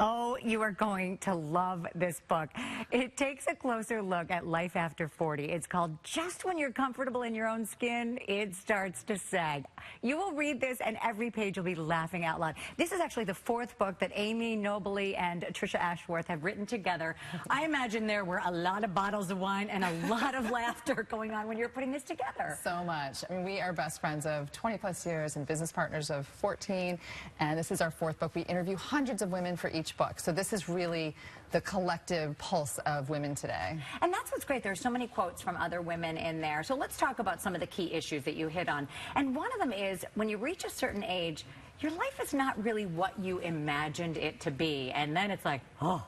Oh, you are going to love this book. It takes a closer look at life after 40. It's called Just When You're Comfortable in Your Own Skin, It Starts to Sag. You will read this and every page will be laughing out loud. This is actually the fourth book that Amy Nobley and Tricia Ashworth have written together. I imagine there were a lot of bottles of wine and a lot of laughter going on when you're putting this together. So much. I mean, we are best friends of 20 plus years and business partners of 14, and this is our fourth book. We interview hundreds of women for each book, so this is really the collective pulse of women today. And that's what's great. There's so many quotes from other women in there. So let's talk about some of the key issues that you hit on. And one of them is when you reach a certain age, your life is not really what you imagined it to be. And then it's like, oh.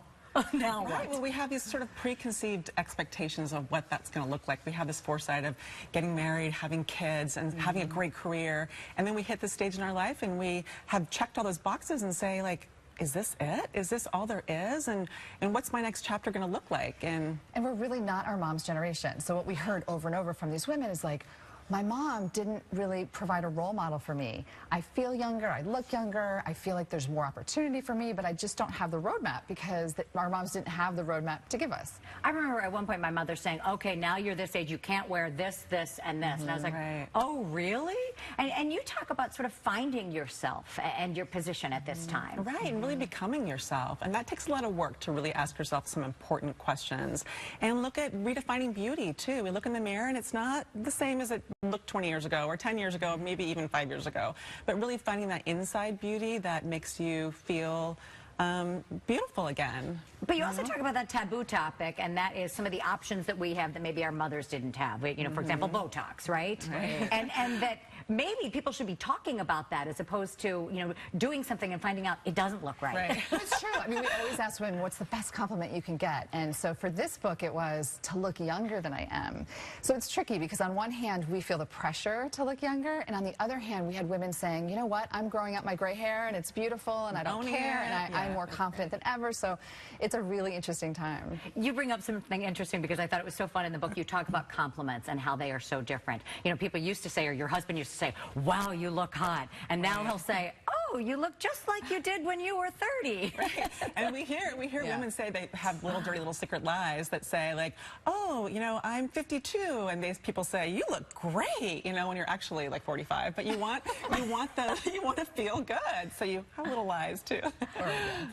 Now what? Right, well, we have these sort of preconceived expectations of what that's going to look like. We have this foresight of getting married, having kids, and having a great career. And then we hit this stage in our life and we have checked all those boxes and say, like, is this it? Is this all there is? And what's my next chapter going to look like? And we're really not our mom's generation. So what we heard over and over from these women is like, my mom didn't really provide a role model for me. I feel younger, I look younger, I feel like there's more opportunity for me, but I just don't have the roadmap because our moms didn't have the roadmap to give us. I remember at one point my mother saying, okay, now you're this age, you can't wear this, this, and this. And I was like, right. Oh, really? And you talk about sort of finding yourself and your position at this time. Right, and really becoming yourself. And that takes a lot of work to really ask yourself some important questions. And look at redefining beauty, too. We look in the mirror and it's not the same as it looked 20 years ago or 10 years ago, maybe even 5 years ago. But really finding that inside beauty that makes you feel beautiful again. But you also talk about that taboo topic, and that is some of the options that we have that maybe our mothers didn't have. You know, for example, Botox, right? And that maybe people should be talking about that as opposed to, you know, doing something and finding out it doesn't look right. It's true. I mean, we always ask women, what's the best compliment you can get? And so for this book, it was to look younger than I am. So it's tricky because on one hand, we feel the pressure to look younger, and on the other hand, we had women saying, you know what, I'm growing out my gray hair and it's beautiful and I don't care and I'm more confident than ever. So it's a really interesting time. You bring up something interesting because I thought it was so fun in the book. You talk about compliments and how they are so different. You know, people used to say, or your husband used to say, wow, you look hot. And now he'll say, oh, you look just like you did when you were 30. Right. And we hear women say they have little dirty little secret lies that say like, oh, you know, I'm 52, and these people say you look great, you know, when you're actually like 45. But you want to feel good, so you have little lies too.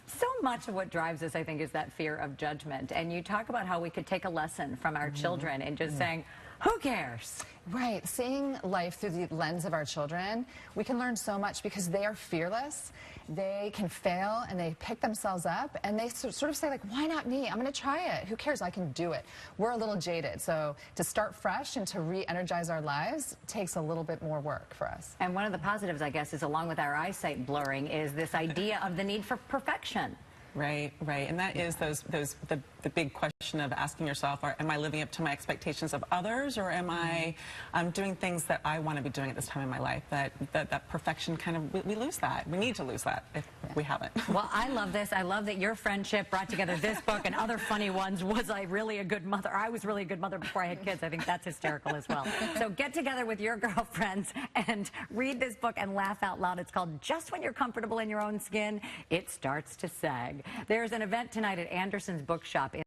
So much of what drives us, I think, is that fear of judgment. And you talk about how we could take a lesson from our children and just saying, who cares? Right. Seeing life through the lens of our children, we can learn so much because they are fearless. They can fail and they pick themselves up and they sort of say like, why not me? I'm going to try it. Who cares? I can do it. We're a little jaded. So to start fresh and to re-energize our lives takes a little bit more work for us. And one of the positives, I guess, is along with our eyesight blurring is this idea of the need for perfection. Right, right, and that is the big question of asking yourself, am I living up to my expectations of others, or am I doing things that I want to be doing at this time in my life? That perfection kind of, we lose that. We need to lose that if we haven't. Well, I love this. I love that your friendship brought together this book and other funny ones. Was I really a good mother? I was really a good mother before I had kids. I think that's hysterical as well. So get together with your girlfriends and read this book and laugh out loud. It's called Just When You're Comfortable in Your Own Skin, It Starts to Sag. There's an event tonight at Anderson's Bookshop.